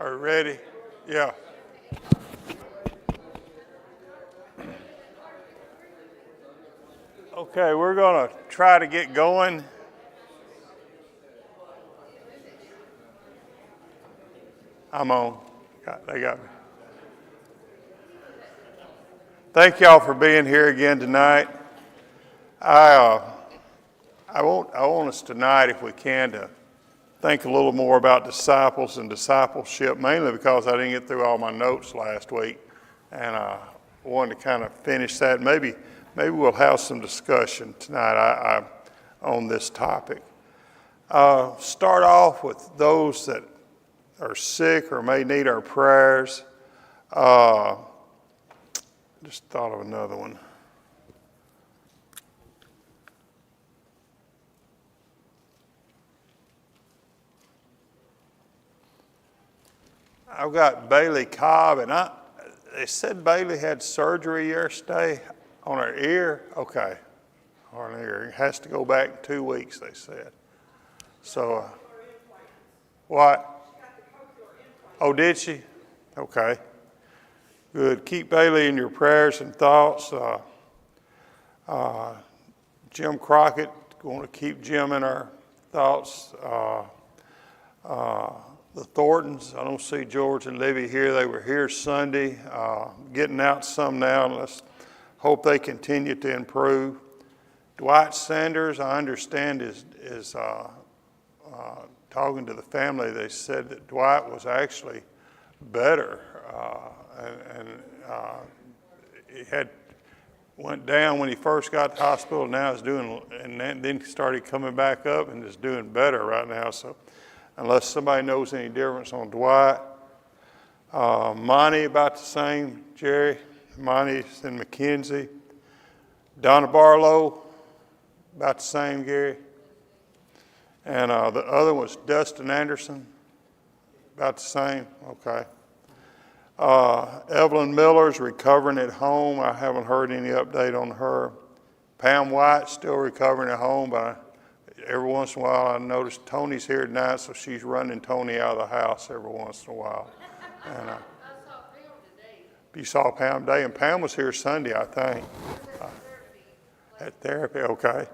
Are you ready? Yeah. Okay, we're going to try to get going. I'm on. They got me. Thank y'all for being here again tonight. I want us tonight, if we can, to think a little more about disciples and discipleship, mainly because I didn't get through all my notes last week, and I wanted to kind of finish that. Maybe we'll have some discussion tonight on this topic. Start off with those that are sick or may need our prayers. Just thought of another one. I've got Bailey Cobb, and they said Bailey had surgery yesterday on her ear. Okay, on her ear. It has to go back in 2 weeks, they said. So, what? Oh, did she? Okay. Good. Keep Bailey in your prayers and thoughts. Jim Crockett, want to keep Jim in our thoughts. The Thorntons, I don't see George and Libby here. They were here Sunday, getting out some now. And let's hope they continue to improve. Dwight Sanders, I understand, is talking to the family. They said that Dwight was actually better, and he went down when he first got to the hospital. Now he's doing, and then started coming back up and is doing better right now. So, unless somebody knows any difference on Dwight, Monty about the same. Jerry, Monty's in McKenzie. Donna Barlow, about the same. Gary. And the other was Dustin Anderson, about the same. Okay. Evelyn Miller's recovering at home. I haven't heard any update on her. Pam White still recovering at home, but every once in a while I notice Tony's here tonight, so she's running Tony out of the house every once in a while. And I saw Pam today. You saw Pam today, and Pam was here Sunday, I think. At therapy, okay.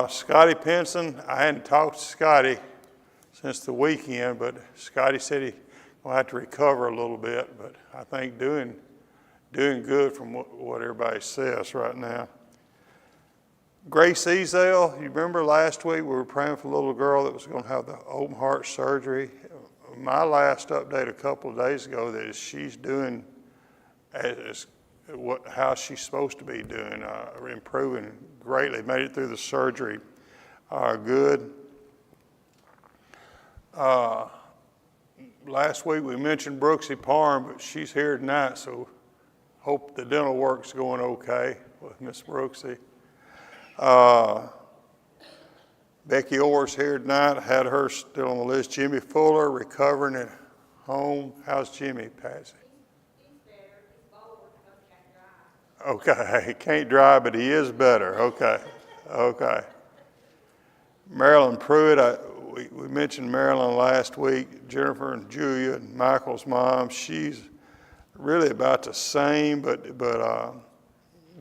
Scotty Pinson, I hadn't talked to Scotty since the weekend, but Scotty said he will have to recover a little bit, but I think doing good from what everybody says right now. Grace Ezel, you remember last week we were praying for a little girl that was going to have the open heart surgery. My last update a couple of days ago that she's doing how she's supposed to be doing, improving greatly. Made it through the surgery good. Last week we mentioned Brooksy Parham, but she's here tonight, so hope the dental work's going okay with Miss Brooksy. Becky Orr's here tonight. I had her still on the list. Jimmy Fuller, recovering at home. How's Jimmy, Patsy? He's better. He's bold, but can't drive. Okay, he can't drive, but he is better. Okay. Marilyn Pruitt, we mentioned Marilyn last week. Jennifer and Julia and Michael's mom. She's really about the same, but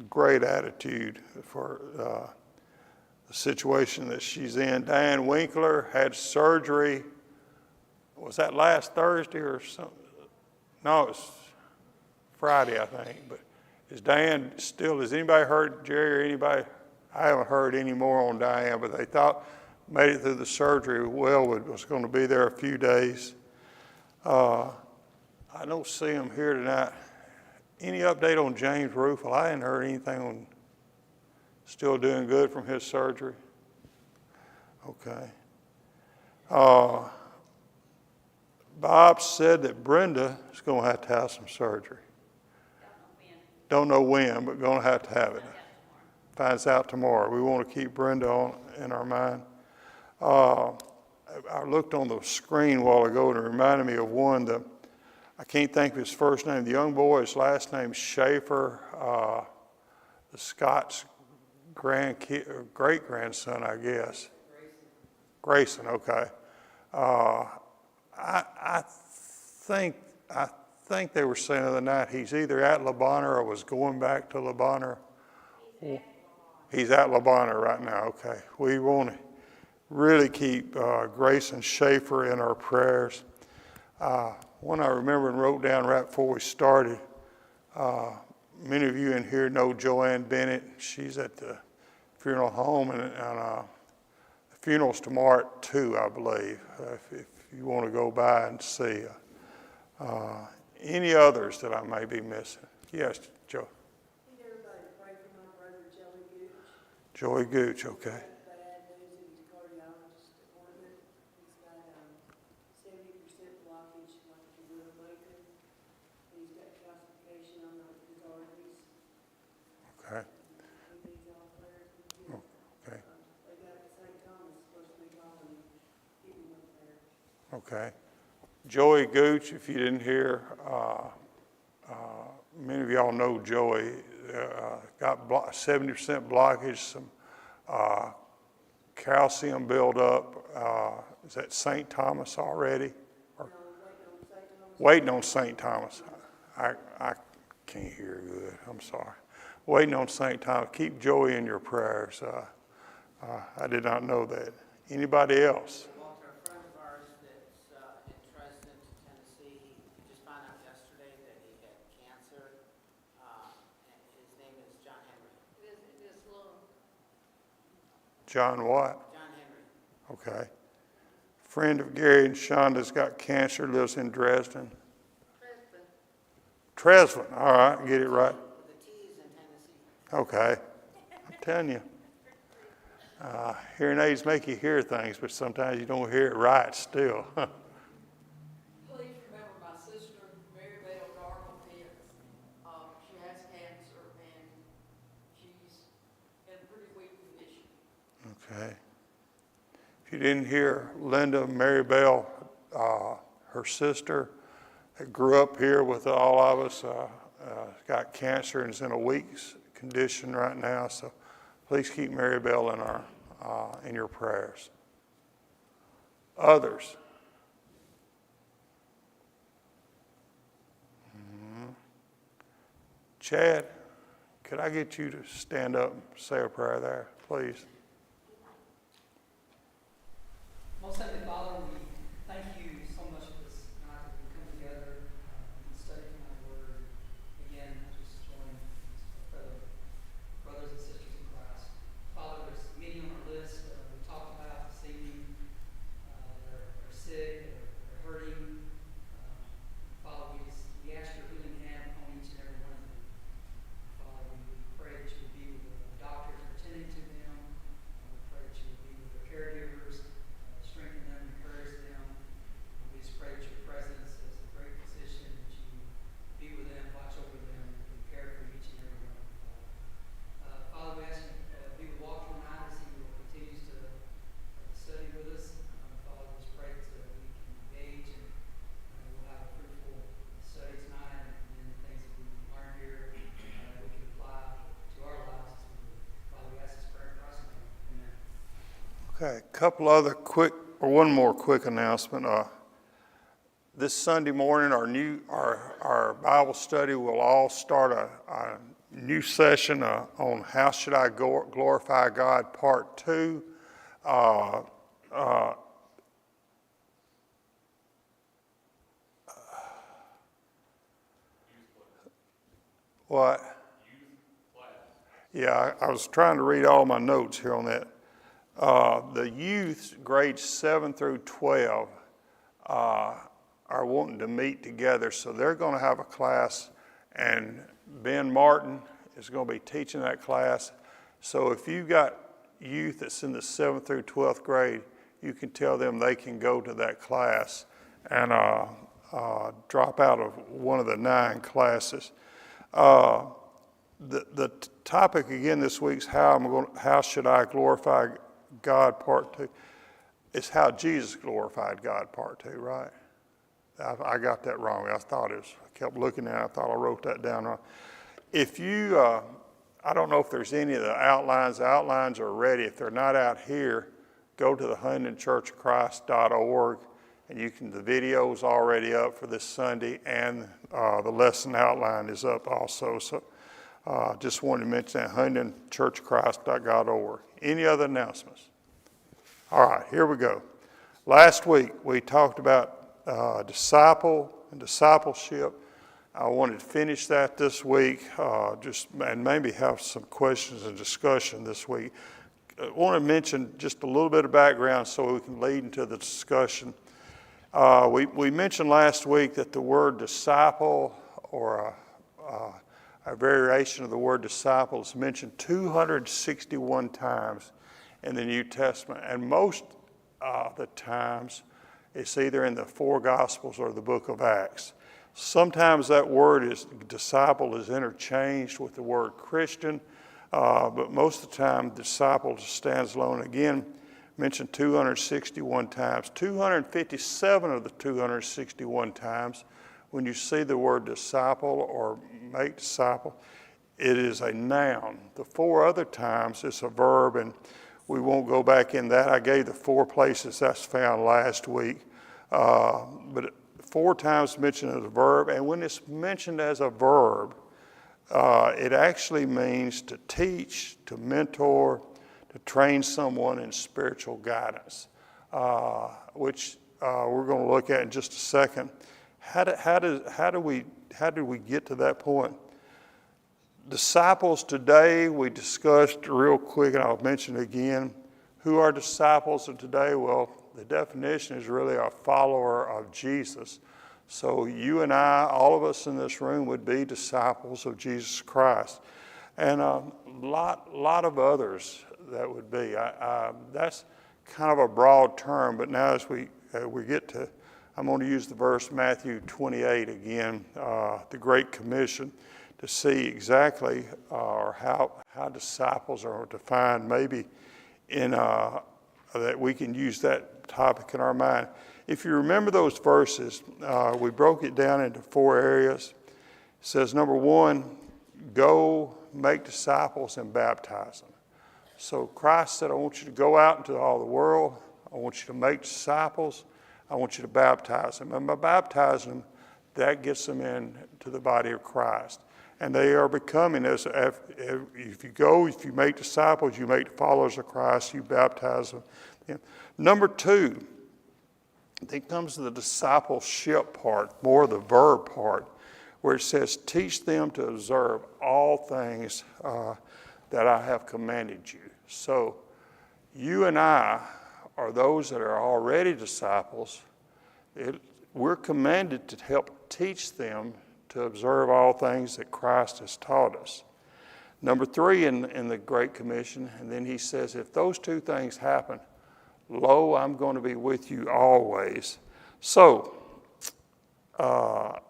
great attitude for the situation that she's in. Diane Winkler had surgery. Was that last Thursday or something? No, it was Friday, I think. But is Diane still, has anybody heard, Jerry or anybody? I haven't heard any more on Diane, but they thought made it through the surgery well, was going to be there a few days. I don't see him here tonight. Any update on James Ruffel? I hadn't heard anything on still doing good from his surgery. Okay. Bob said that Brenda is going to have some surgery. Don't know when, but going to have it. Finds out tomorrow. We want to keep Brenda in our mind. I looked on the screen a while ago and it reminded me of one. I can't think of his first name. The young boy, his last name's Schaefer, the Scott's great-grandson, I guess. Grayson, okay. I I think they were saying the other night he's either at La Bonheur or was going back to La Bonheur. He's at La Bonheur right now. Okay. We want to really keep Grayson Schaefer in our prayers. One I remember and wrote down right before we started. Many of you in here know Joanne Bennett. She's at the funeral home, and the funeral's tomorrow at 2, I believe, if you want to go by and see. Any others that I may be missing? Yes, Joe. I need everybody to pray for my brother Joey Gooch. Joey Gooch, okay. Bad news at his cardiologist appointment. He's got 70% blockage like the widowmaker. He's got calcification on his arteries. Okay. He needs all prayers we can get. Okay. They got St. Thomas supposed to be calling him, keep him up there. Okay. Joey Gooch, if you didn't hear, many of y'all know Joey, got 70% blockage, some calcium buildup. Is that St. Thomas already? Or waiting on St. Thomas. I can't hear good, I'm sorry. Waiting on St. Thomas. Keep Joey in your prayers. I did not know that. Anybody else? Walter, a friend of ours that's in Dresden, Tennessee, he just found out yesterday that he had cancer. And his name is John Henry. This lung. John what? John Henry. Okay. Friend of Gary and Shonda's got cancer, lives in Dresden. Tresvant, all right, get it right. The T is in Tennessee. Okay. I'm telling you. Hearing aids make you hear things, but sometimes you don't hear it right still. Please remember my sister, Mary Bell Darnell Pitts. She has cancer and she's in a pretty weak condition. Okay. If you didn't hear, Linda Marybell, her sister, that grew up here with all of us, got cancer and is in a weak condition right now. So please keep Marybell in your prayers. Others. Chad, could I get you to stand up and say a prayer there, please? Most Heavenly Father, we thank you so much for this night that we come together and study my word. Again, I just join fellow brothers and sisters in Christ. Father, there's many on our list we talked about this evening that are sick, that are hurting. Father, we ask your healing hand upon each and every one of them. Father, we pray that you would be with the doctors attending to them. We pray that you would be with their caregivers. Strengthen them, encourage them. We just pray that your presence is a great physician, that you be with them, watch over them, and care for each and every one of them. Father, we ask you to be with Walter tonight as he continues to study with us. Father, we just pray that we can engage and we'll have a fruitful study tonight, and the things that we learn here we can apply to our lives as we do. Father, we ask this prayer in Christ's name. Amen. Okay, a couple other one more quick announcement. This Sunday morning, our Bible study will all start a new session on How Should I Glorify God, Part 2. What? Yeah, I was trying to read all my notes here on that. The youth, grades 7 through 12, are wanting to meet together, so they're going to have a class, and Ben Martin is going to be teaching that class. So if you've got youth that's in the 7th through 12th grade, you can tell them they can go to that class and drop out of one of the 9 classes. The topic again this week's how should I glorify God, Part 2. It's how Jesus glorified God, Part 2, right? I got that wrong. I kept looking at it. I thought I wrote that down wrong. If you, I don't know if there's any of the outlines. The outlines are ready. If they're not out here, go to the Huntingdon Church of Christ.org And the video's already up for this Sunday, and the lesson outline is up also. So just wanted to mention that, Huntingdon Church of Christ.org. Any other announcements? All right, here we go. Last week we talked about disciple and discipleship. I wanted to finish that this week, and maybe have some questions and discussion this week. I want to mention just a little bit of background so we can lead into the discussion. We mentioned last week that the word disciple, or a variation of the word disciple, is mentioned 261 times in the New Testament, and most of the times it's either in the four Gospels or the book of Acts. Sometimes that word disciple is interchanged with the word Christian, but most of the time disciple stands alone. Again, mentioned 261 times. 257 of the 261 times, when you see the word disciple or make disciple, it is a noun. The four other times it's a verb, and we won't go back in that. I gave the four places that's found last week. But 4 times mentioned as a verb, and when it's mentioned as a verb, it actually means to teach, to mentor, to train someone in spiritual guidance, which we're going to look at in just a second. How did we get to that point? Disciples today, we discussed real quick, and I'll mention it again. Who are disciples of today? Well, the definition is really a follower of Jesus. So you and I, all of us in this room, would be disciples of Jesus Christ. And a lot of others that would be. That's kind of a broad term, but now as we get to, I'm going to use the verse Matthew 28 again, the Great Commission, to see exactly how disciples are defined, maybe in that we can use that topic in our mind. If you remember those verses, we broke it down into 4 areas. It says, number 1, go make disciples and baptize them. So Christ said, I want you to go out into all the world. I want you to make disciples. I want you to baptize them. And by baptizing them, that gets them into the body of Christ. And they are becoming, if you make disciples, you make followers of Christ, you baptize them. Number 2, then comes the discipleship part, more the verb part, where it says, teach them to observe all things that I have commanded you. So you and I are those that are already disciples. We're commanded to help teach them to observe all things that Christ has taught us. Number 3 in the Great Commission, and then he says, if those 2 things happen, lo, I'm going to be with you always. So, how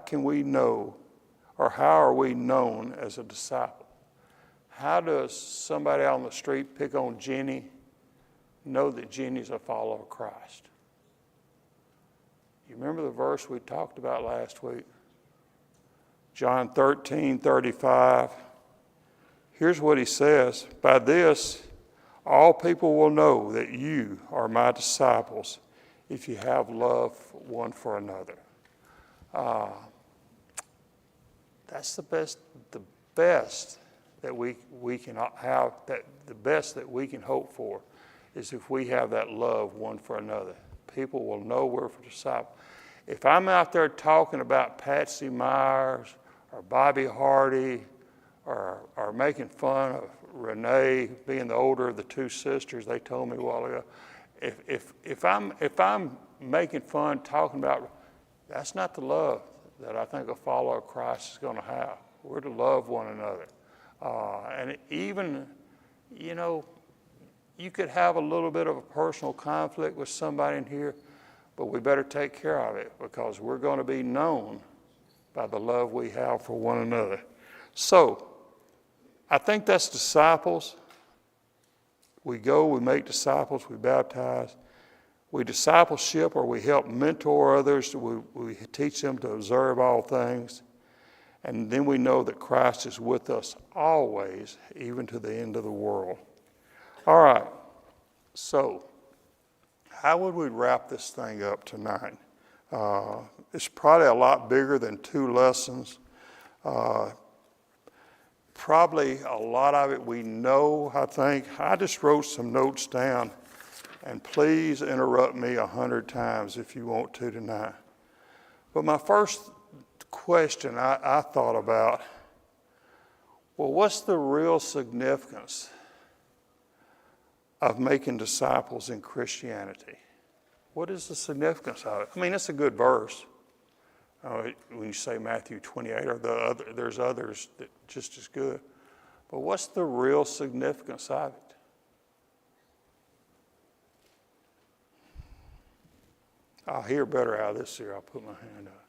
can we know, or how are we known as a disciple? How does somebody on the street pick on Jenny know that Jenny's a follower of Christ? You remember the verse we talked about last week? John 13:35. Here's what he says. By this, all people will know that you are my disciples if you have love one for another. That's the best that we can have, the best that we can hope for is if we have that love one for another. People will know we're disciples. If I'm out there talking about Patsy Myers or Bobby Hardy or making fun of Renee being the older of the 2 sisters, they told me a while ago, if I'm making fun, talking about, that's not the love that I think a follower of Christ is going to have. We're to love one another. And even, you could have a little bit of a personal conflict with somebody in here, but we better take care of it because we're going to be known by the love we have for one another. So, I think that's disciples. We go, we make disciples, we baptize. We discipleship, or we help mentor others. We teach them to observe all things. And then we know that Christ is with us always, even to the end of the world. All right. So, how would we wrap this thing up tonight? It's probably a lot bigger than 2 lessons. Probably a lot of it we know, I think. I just wrote some notes down, and please interrupt me 100 times if you want to tonight. But my first question I thought about, well, what's the real significance of making disciples in Christianity? What is the significance of it? I mean, it's a good verse. When you say Matthew 28, or there's others that just as good. But what's the real significance of it? I'll hear better out of this here. I'll put my hand up.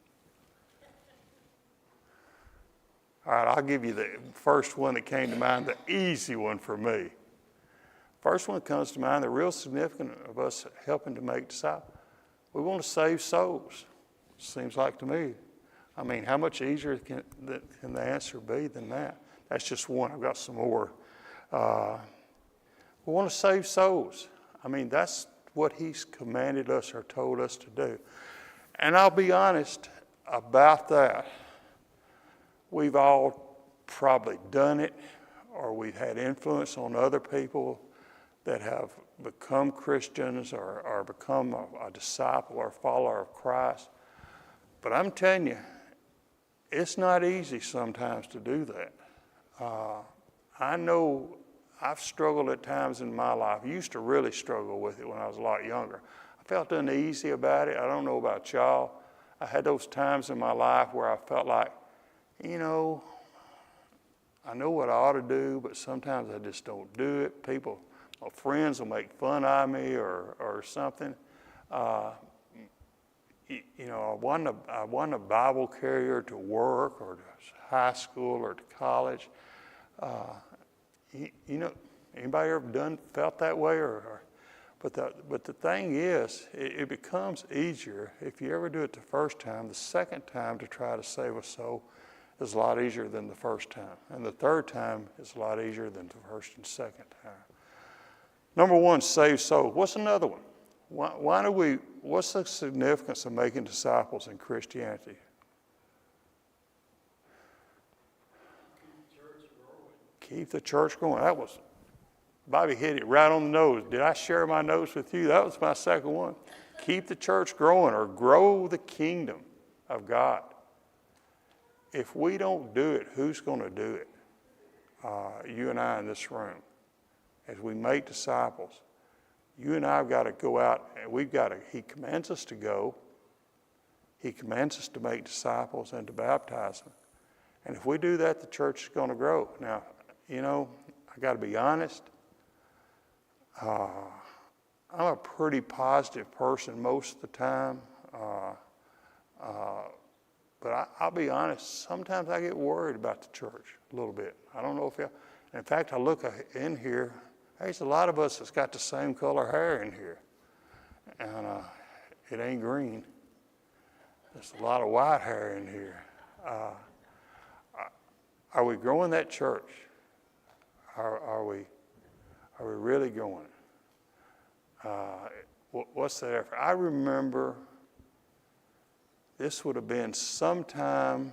All right, I'll give you the first one that came to mind, the easy one for me. First one that comes to mind, the real significance of us helping to make disciples. We want to save souls. Seems like to me. I mean, how much easier can the answer be than that? That's just one. I've got some more. We want to save souls. I mean, that's what He's commanded us or told us to do. And I'll be honest about that. We've all probably done it, or we've had influence on other people that have become Christians or become a disciple or follower of Christ. But I'm telling you, it's not easy sometimes to do that. I know I've struggled at times in my life. I used to really struggle with it when I was a lot younger. I felt uneasy about it. I don't know about y'all. I had those times in my life where I felt like, I know what I ought to do, but sometimes I just don't do it. My friends will make fun of me or something. I wasn't a Bible carrier to work or to high school or to college. Anybody ever felt that way? But the thing is, it becomes easier if you ever do it the first time. The second time to try to save a soul is a lot easier than the first time. And the third time is a lot easier than the first and second time. Number one, save souls. What's another one? What's the significance of making disciples in Christianity? Keep the church going. Bobby hit it right on the nose. Did I share my notes with you? That was my second one. Keep the church growing, or grow the kingdom of God. If we don't do it, who's going to do it? You and I in this room. As we make disciples, you and I have got to go out, and He commands us to go. He commands us to make disciples and to baptize them. And if we do that, the church is going to grow. Now, I got to be honest. I'm a pretty positive person most of the time. But I'll be honest, sometimes I get worried about the church a little bit. I don't know if y'all... In fact, I look in here, there's a lot of us that's got the same color hair in here. And it ain't green. There's a lot of white hair in here. Are we growing that church? Are we really growing it? What's that effort? I remember this would have been sometime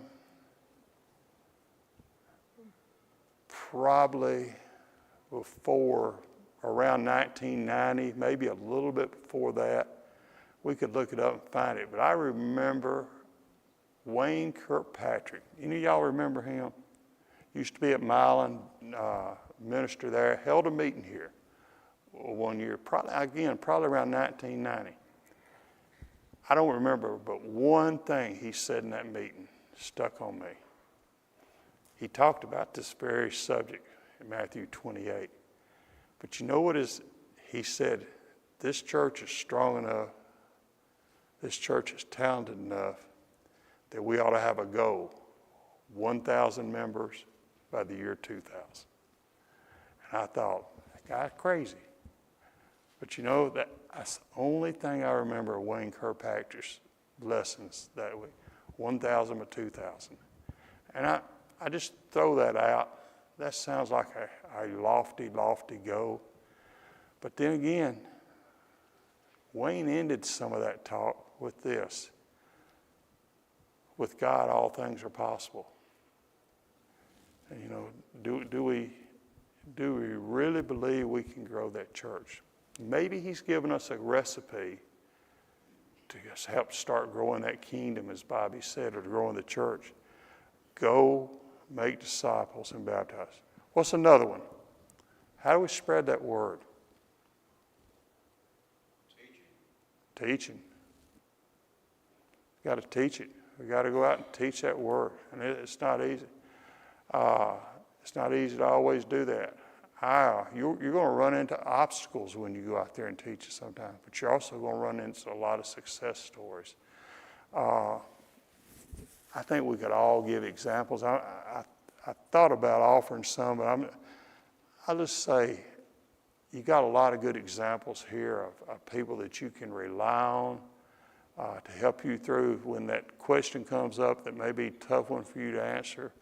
probably before around 1990, maybe a little bit before that. We could look it up and find it. But I remember Wayne Kirkpatrick. Any of y'all remember him? Used to be at Milan, minister there. Held a meeting here one year, probably around 1990. I don't remember, but one thing he said in that meeting stuck on me. He talked about this very subject in Matthew 28. But you know what he said, this church is strong enough, this church is talented enough that we ought to have a goal, 1,000 members by the year 2000. And I thought, that guy's crazy. But that's the only thing I remember of Wayne Kirkpatrick's lessons that week, 1,000 or 2,000. And I just throw that out. That sounds like a lofty goal. But then again, Wayne ended some of that talk with this. With God, all things are possible. And, you know, do we really believe we can grow that church? Maybe he's given us a recipe to just help start growing that kingdom, as Bobby said, or to growing the church. Go make disciples and baptize. What's another one? How do we spread that word? Teaching. Got to teach it. We got to go out and teach that word, and it's not easy. It's not easy to always do that. You're going to run into obstacles when you go out there and teach it sometimes, but you're also going to run into a lot of success stories. I think we could all give examples. I thought about offering some, but I'll just say you got a lot of good examples here of people that you can rely on to help you through when that question comes up that may be a tough one for you to answer,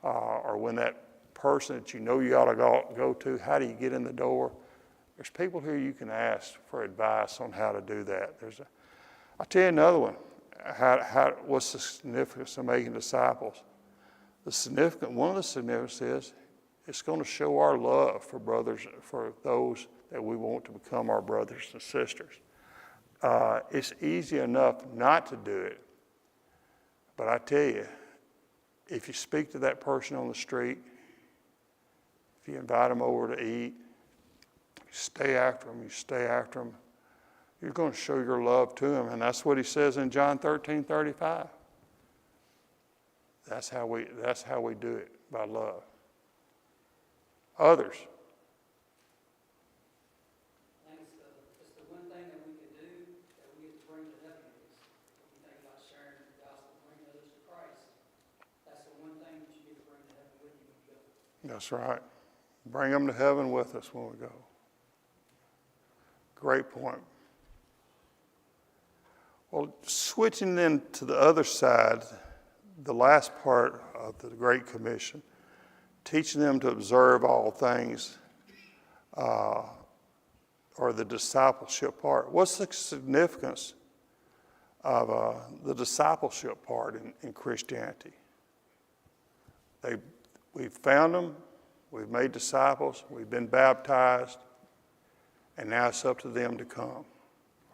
or when that person that you know you ought to go to, how do you get in the door? There's people here you can ask for advice on how to do that. I'll tell you another one. What's the significance of making disciples? One of the significance is it's going to show our love for those that we want to become our brothers and sisters. It's easy enough not to do it, but I tell you, if you speak to that person on the street, if you invite them over to eat, you stay after them, you're going to show your love to them. And that's what he says in John 13:35. That's how we do it, by love. Others. I think it's the one thing that we can do that we get to bring to heaven is, when you think about sharing the gospel, bringing others to Christ, that's the one thing that you get to bring to heaven with you when you go. That's right. Bring them to heaven with us when we go. Great point. Well, switching then to the other side, the last part of the Great Commission, teaching them to observe all things, or the discipleship part. What's the significance of the discipleship part in Christianity? We've found them, we've made disciples, we've been baptized, and now it's up to them to come,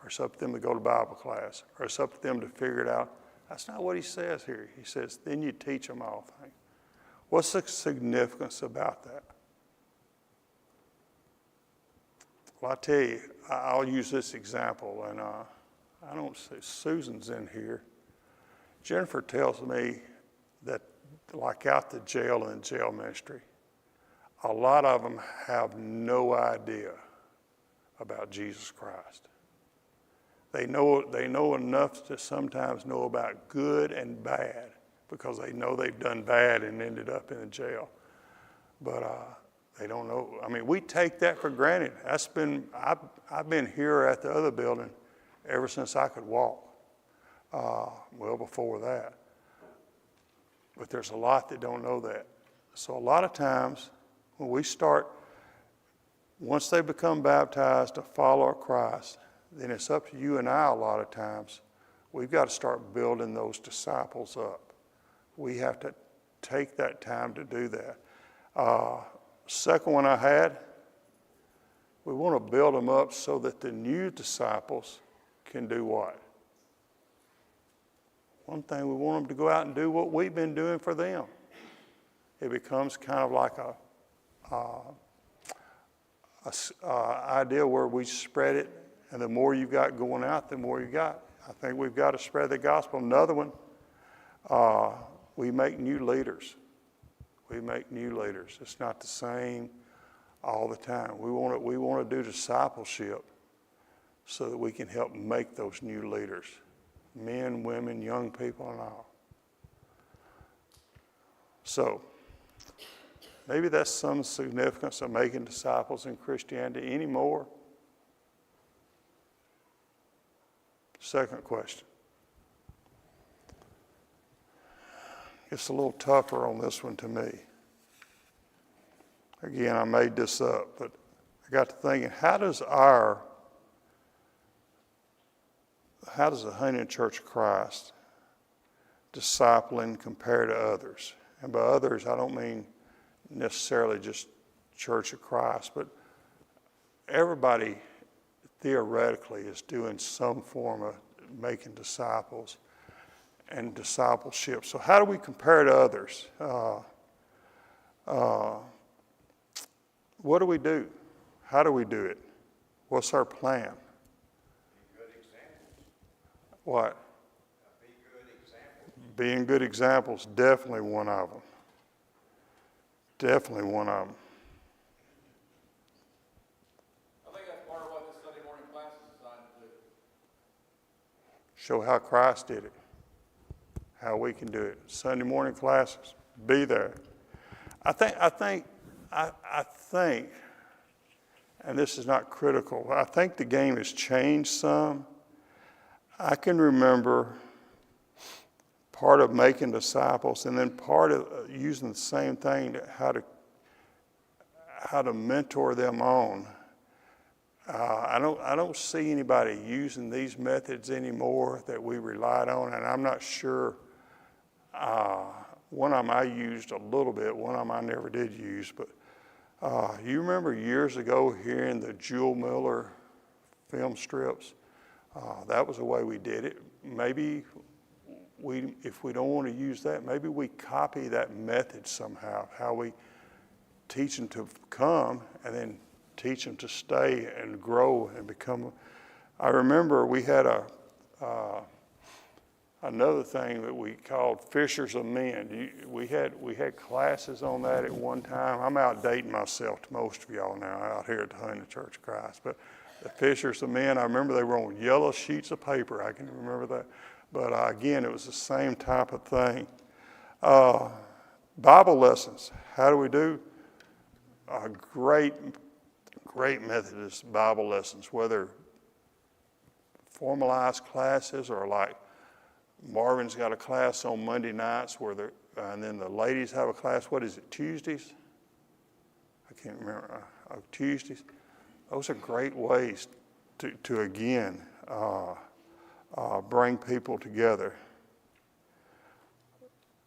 or it's up to them to go to Bible class, or it's up to them to figure it out. That's not what he says here. He says, then you teach them all things. What's the significance about that? Well, I tell you, I'll use this example, and I don't say Susan's in here. Jennifer tells me that, like out the jail and jail ministry, a lot of them have no idea about Jesus Christ. They know enough to sometimes know about good and bad because they know they've done bad and ended up in a jail. But they don't know. I mean, we take that for granted. I've been here at the other building ever since I could walk. Well, before that. But there's a lot that don't know that. So a lot of times when we start, once they become baptized to follow Christ, then it's up to you and I a lot of times. We've got to start building those disciples up. We have to take that time to do that. Second one I had, we want to build them up so that the new disciples can do what? One thing, we want them to go out and do what we've been doing for them. It becomes kind of like a idea where we spread it, and the more you've got going out, the more you got. I think we've got to spread the gospel. Another one, we make new leaders. We make new leaders. It's not the same all the time. We want to do discipleship so that we can help make those new leaders, men, women, young people, and all. So maybe that's some significance of making disciples in Christianity. Any more? Second question. It's a little tougher on this one to me. Again, I made this up, but I got to thinking, how does our how does the Huntingdon Church of Christ discipling compare to others? And by others, I don't mean necessarily just Church of Christ, but everybody theoretically is doing some form of making disciples and discipleship. So how do we compare to others? What do we do? How do we do it? What's our plan? Be good examples. What? Be good examples. Being good examples, definitely one of them. Definitely one of them. I think that's part of what the Sunday morning class is designed to do. Show how Christ did it, how we can do it. Sunday morning classes, be there. I think, and this is not critical, I think the game has changed some. I can remember part of making disciples, and then part of using the same thing, how to mentor them on. I don't see anybody using these methods anymore that we relied on, and I'm not sure. One of them I used a little bit, one of them I never did use, but you remember years ago hearing the Jewel Miller film strips? That was the way we did it. Maybe if we don't want to use that, maybe we copy that method somehow, how we teach them to come and then teach them to stay and grow and become. I remember we had another thing that we called Fishers of Men. We had classes on that at one time. I'm outdating myself to most of y'all now out here at the Huntingdon Church of Christ. But the Fishers of Men, I remember they were on yellow sheets of paper. I can remember that. But again, it was the same type of thing. Bible lessons. How do we do? Great Methodist Bible lessons, whether formalized classes or like Marvin's got a class on Monday nights and then the ladies have a class. What is it, Tuesdays? I can't remember. Tuesdays. Those are great ways to again, bring people together.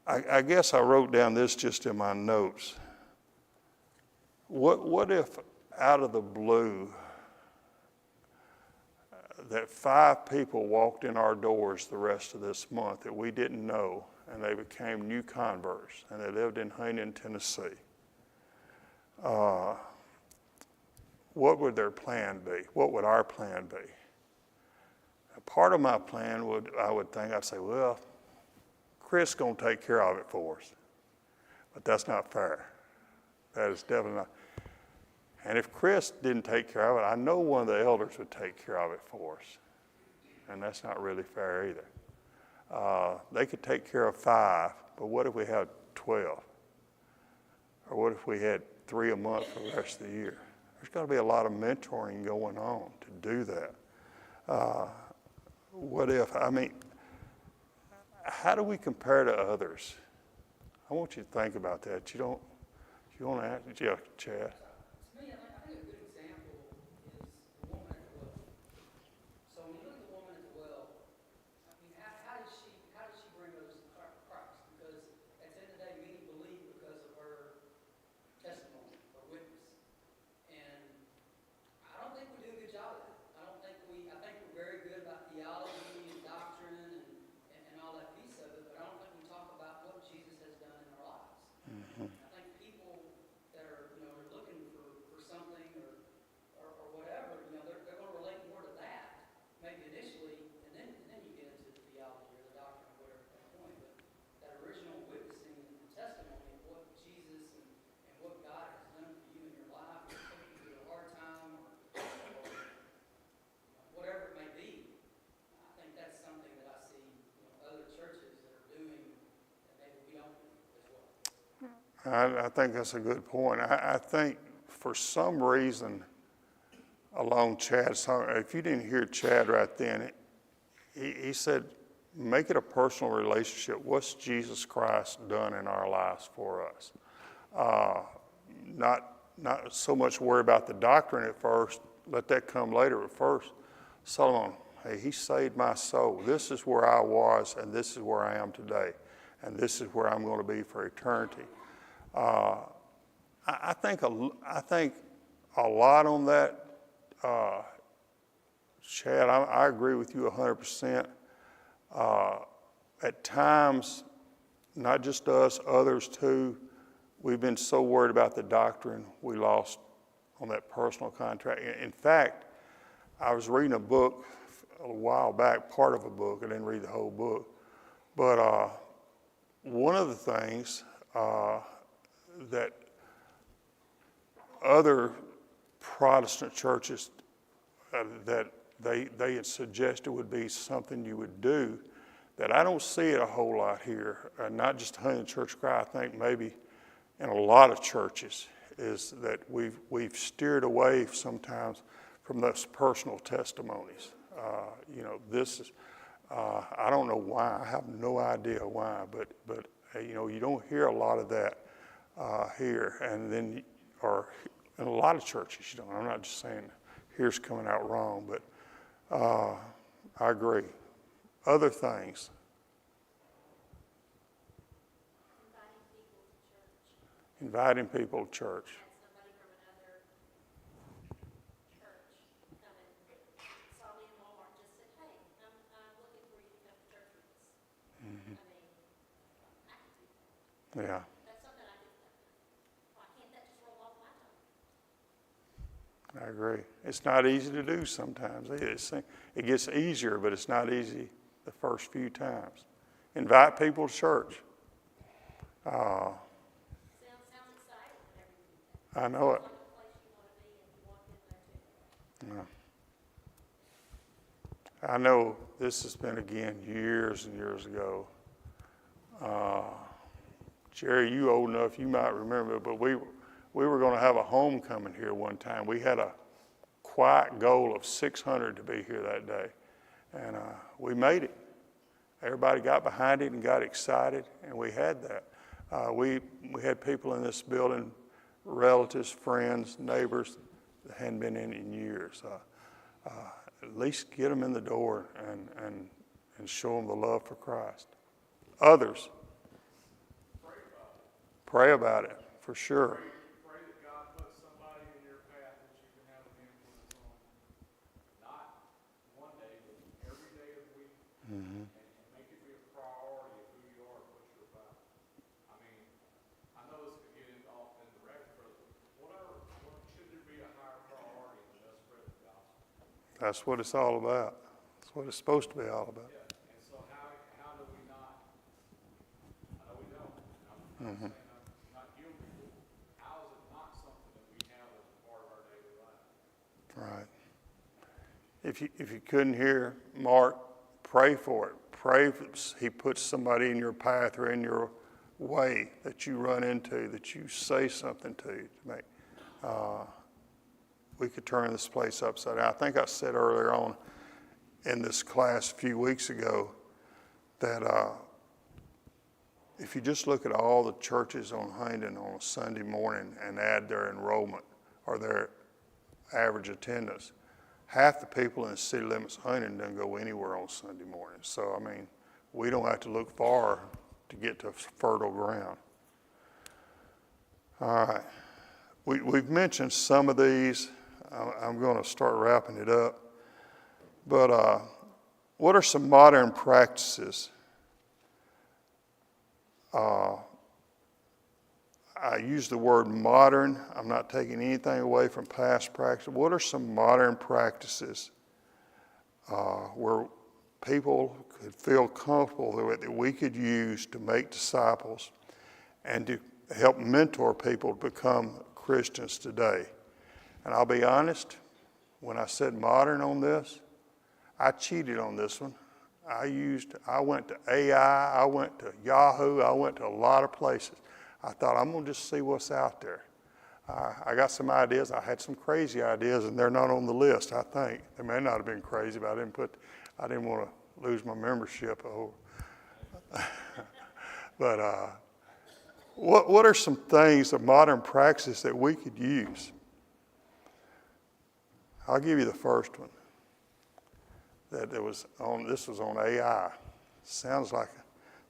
I guess I wrote down this just in my notes. What if out of the blue that 5 people walked in our doors the rest of this month that we didn't know, and they became new converts, and they lived in Huntingdon, Tennessee? What would their plan be? What would our plan be? Part of my plan I'd say, well, Chris is going to take care of it for us. But that's not fair. That is definitely not. And if Chris didn't take care of it, I know one of the elders would take care of it for us. And that's not really fair either. They could take care of 5, but what if we had 12? Or what if we had 3 a month for the rest of the year? There's got to be a lot of mentoring going on to do that. How do we compare to others? I want you to think about that. You want to ask? Yeah, Chad. To me, I think a good example is the woman at the well. So when you look at the woman at the well, I mean, how does she bring others to Christ? Because at the end of the day, many believe because of her testimony or witness. And I don't think we do a good job of that. I think we're very good about theology and doctrine and all that piece of it, but I don't think we talk about what Jesus has done in our lives. Mm-hmm. I think people that are, are looking for something or whatever, they're going to relate more to that, maybe initially, and then you get into the theology or the doctrine or whatever at that point. But that original witnessing and testimony of what Jesus and what God has done for you in your life, or taking you through a hard time or whatever it may be, I think that's something that I see other churches that are doing that maybe we don't do as well. I think that's a good point. I think for some reason along Chad's, if you didn't hear Chad right then, he said, make it a personal relationship. What's Jesus Christ done in our lives for us? Not so much worry about the doctrine at first, let that come later. But first, Solomon, Hey, he saved my soul. This is where I was, and this is where I am today. And this is where I'm going to be for eternity. I think a lot on that, Chad. I agree with you 100%. At times, not just us, others too, we've been so worried about the doctrine, we lost on that personal contract. In fact, I was reading a book a while back, part of a book. I didn't read the whole book. But one of the things that other Protestant churches that they had suggested would be something you would do, that I don't see it a whole lot here, not just Huntingdon Church of Christ, I think maybe in a lot of churches, is that we've steered away sometimes from those personal testimonies. This is, I don't know why, I have no idea why, but you don't hear a lot of that here, and then, or in a lot of churches you don't. I'm not just saying here's coming out wrong, but I agree. Other things. Inviting people to church. Somebody from another church come and saw me in Walmart and just said, hey, I'm looking for you to come to church with us. I mean, I could do that. Yeah, That's something I could, why can't that just roll off my tongue? I agree. It's not easy to do sometimes. It gets easier, but it's not easy the first few times. Invite people to church. Sounds exciting whenever you do that. I know it. It's like a place you want to be and you walk in there too. Yeah. I know this has been, again, years and years ago. Jerry, you old enough, you might remember, but we were going to have a homecoming here one time. We had a quiet goal of 600 to be here that day, and we made it. Everybody got behind it and got excited, and we had that. We had people in this building, relatives, friends, neighbors that hadn't been in years. At least get them in the door and show them the love for Christ. Others, pray about it, for sure. Pray that God puts somebody in your path that you can have an influence on. Not one day, but every day of the week. And make it be a priority of who you are and what you're about. I mean, I know this could get off in the record, but should there be a higher priority than us spreading the gospel? That's what it's all about. That's what it's supposed to be all about. Yeah, and so how do we not, I know we don't, I'm not saying I'm not guilty, but how is it not something that we have as a part of our daily life? Right. If you couldn't hear Mark, pray for it. Pray he puts somebody in your path or in your way that you run into, that you say something to make. We could turn this place upside down. I think I said earlier on in this class a few weeks ago that if you just look at all the churches on Huntingdon on a Sunday morning and add their enrollment or their average attendance, half the people in the city limits of Huntingdon don't go anywhere on Sunday morning. So, I mean, we don't have to look far to get to fertile ground. All right. We've mentioned some of these. I'm going to start wrapping it up. But what are some modern practices? I use the word modern. I'm not taking anything away from past practice. What are some modern practices where people could feel comfortable that we could use to make disciples and to help mentor people to become Christians today? And I'll be honest, when I said modern on this, I cheated on this one. I went to AI, I went to Yahoo, I went to a lot of places. I thought, I'm going to just see what's out there. I got some ideas. I had some crazy ideas, and they're not on the list, I think. They may not have been crazy, but I didn't want to lose my membership. But what are some things, of modern practices that we could use? I'll give you the first one. that this was on AI. Sounds like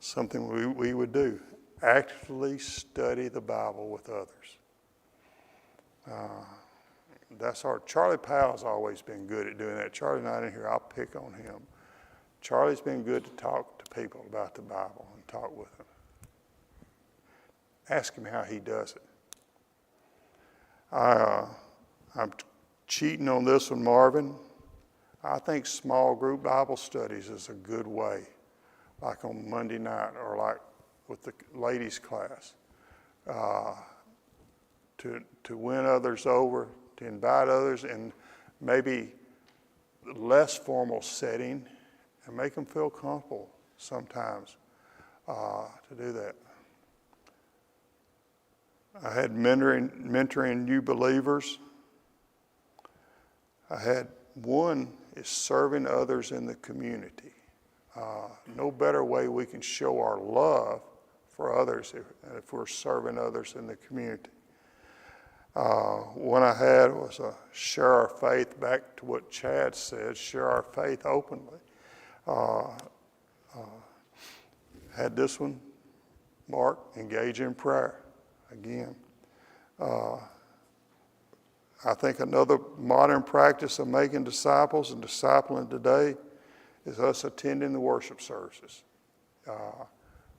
something we would do. Actively study the Bible with others. Charlie Powell's always been good at doing that. Charlie not in here, I'll pick on him. Charlie's been good to talk to people about the Bible and talk with them. Ask him how he does it. I'm cheating on this one, Marvin. I think small group Bible studies is a good way, like on Monday night or like with the ladies' class, to win others over, to invite others in maybe less formal setting and make them feel comfortable sometimes to do that. I had mentoring new believers. I had one is serving others in the community. No better way we can show our love for others if we're serving others in the community. One I had was share our faith, back to what Chad said, share our faith openly. Had this one, Mark, engage in prayer. Again, I think another modern practice of making disciples and discipling today is us attending the worship services.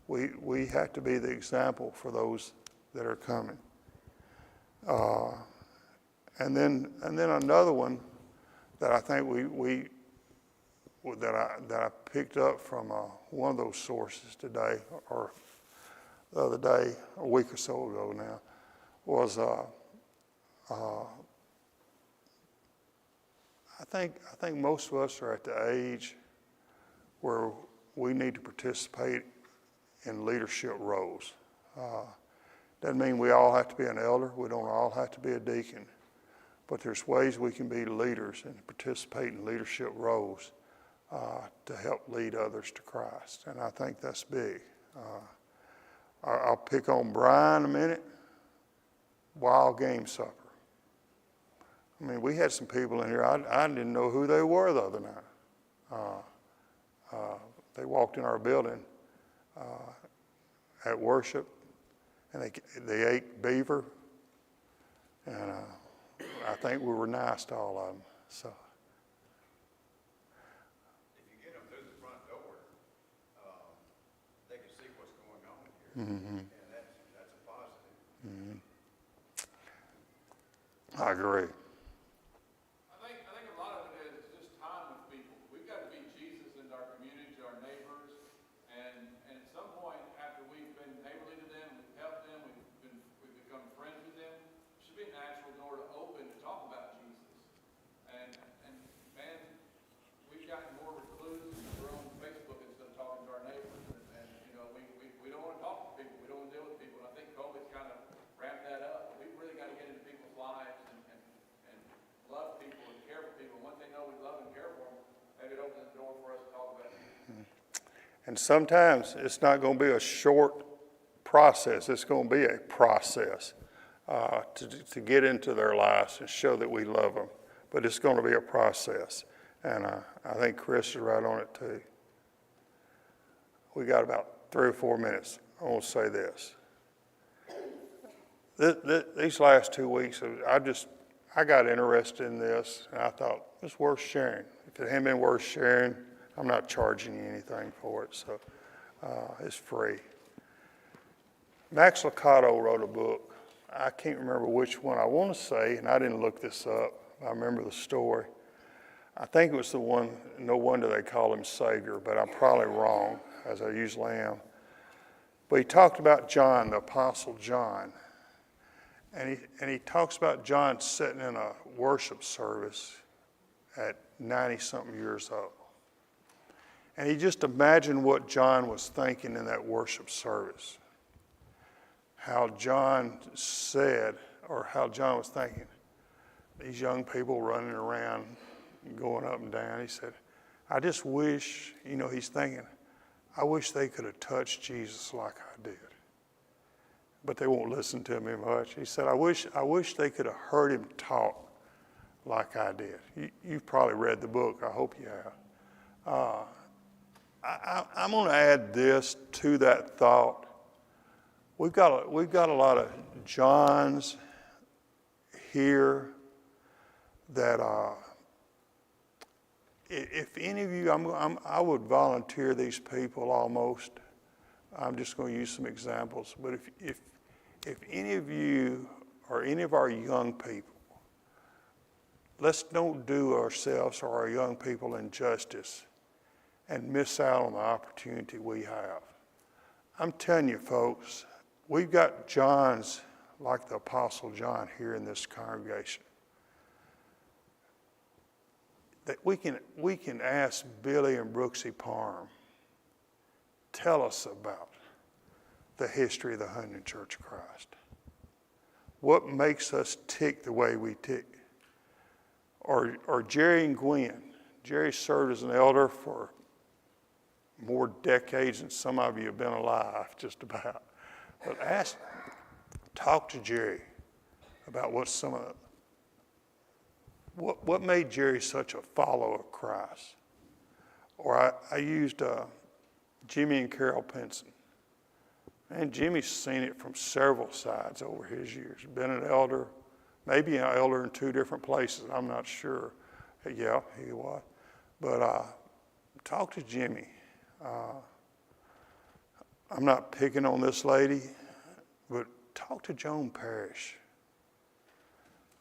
We have to be the example for those that are coming. And then another one that I think that I picked up from one of those sources today, or the other day, a week or so ago now, was I think most of us are at the age where we need to participate in leadership roles. Doesn't mean we all have to be an elder. We don't all have to be a deacon. But there's ways we can be leaders and participate in leadership roles to help lead others to Christ. And I think that's big. I'll pick on Brian a minute. Wild game supper. I mean, we had some people in here, I didn't know who they were the other night. They walked in our building at worship, and they ate beaver, and I think we were nice to all of them. So. If you get them through the front door, they can see what's going on here. Mm-hmm. And that's a positive. Mm-hmm. I agree. I think a lot of it is just time with people. We've got to be Jesus in our community, to our neighbors, and at some point after we've been neighborly to them, we've helped them, we've become friends with them, there should be a natural door to open to talk about Jesus. And man, we've gotten more recluse. We're on Facebook instead of talking to our neighbors, and we don't want to talk to people. We don't want to deal with people. And I think COVID's kind of ramped that up. We've really got to get into people's lives and love people and care for people. Once they know we love and care for them, maybe it opens the door for us to talk about it. And sometimes it's not going to be a short process. It's going to be a process to get into their lives and show that we love them. But it's going to be a process. And I think Chris is right on it too. We got about 3 or 4 minutes. I want to say this. These last 2 weeks, I got interested in this, and I thought it's worth sharing. If it hadn't been worth sharing, I'm not charging you anything for it, so it's free. Max Lucado wrote a book. I can't remember which one. I want to say, and I didn't look this up, I remember the story. I think it was the one, no wonder they call him Savior, but I'm probably wrong, as I usually am. But he talked about John, the Apostle John. And he talks about John sitting in a worship service at 90-something years old. And he just imagined what John was thinking in that worship service. How John said, or how John was thinking, these young people running around, going up and down. He said, I just wish, he's thinking, I wish they could have touched Jesus like I did. But they won't listen to me much. He said, I wish they could have heard him talk like I did. You've probably read the book. I hope you have. I'm going to add this to that thought. We've got a lot of Johns here that if any of you, I would volunteer these people almost. I'm just going to use some examples. But if any of you or any of our young people, let's don't do ourselves or our young people injustice and miss out on the opportunity we have. I'm telling you, folks, we've got Johns like the Apostle John here in this congregation that we can ask Billy and Brooksy Parham, tell us about the history of the Huntingdon Church of Christ. What makes us tick the way we tick? Or Jerry and Gwen. Jerry served as an elder for more decades than some of you have been alive, just about. But talk to Jerry about what made Jerry such a follower of Christ. Or I used Jimmy and Carol Pinson. And Jimmy's seen it from several sides over his years. Been an elder, maybe an elder in 2 different places, I'm not sure. Yeah, he was. But talk to Jimmy. I'm not picking on this lady, but talk to Joan Parrish.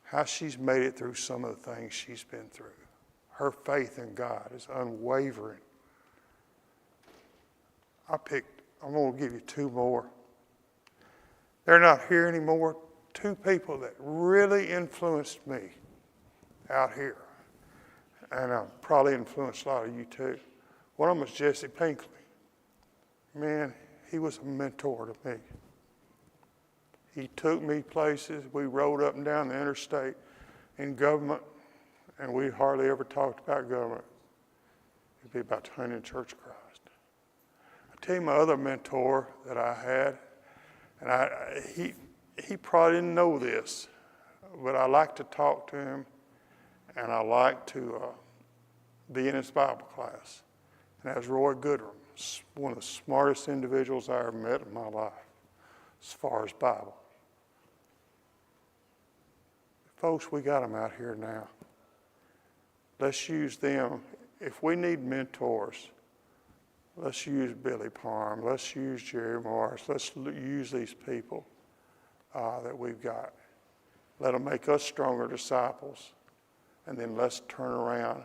How she's made it through some of the things she's been through. Her faith in God is unwavering. I'm going to give you 2 more. They're not here anymore. 2 people that really influenced me out here. And probably influenced a lot of you too. One of them was Jesse Pinkley. Man, he was a mentor to me. He took me places. We rode up and down the interstate in government, and we hardly ever talked about government. It'd be about the Huntingdon Church of Christ. I tell you my other mentor that I had, and he probably didn't know this, but I like to talk to him, and I like to be in his Bible class. And that was Roy Goodrum, one of the smartest individuals I ever met in my life, as far as Bible. Folks, we got them out here now. Let's use them. If we need mentors, let's use Billy Parham. Let's use Jerry Morris. Let's use these people that we've got. Let them make us stronger disciples. And then let's turn around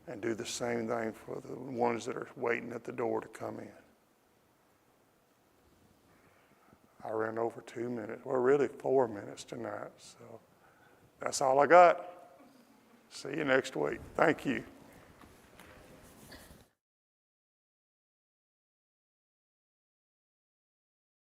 and do the same thing for the ones that are waiting at the door to come in. I ran over 2 minutes. Well, really 4 minutes tonight. So that's all I got. See you next week. Thank you.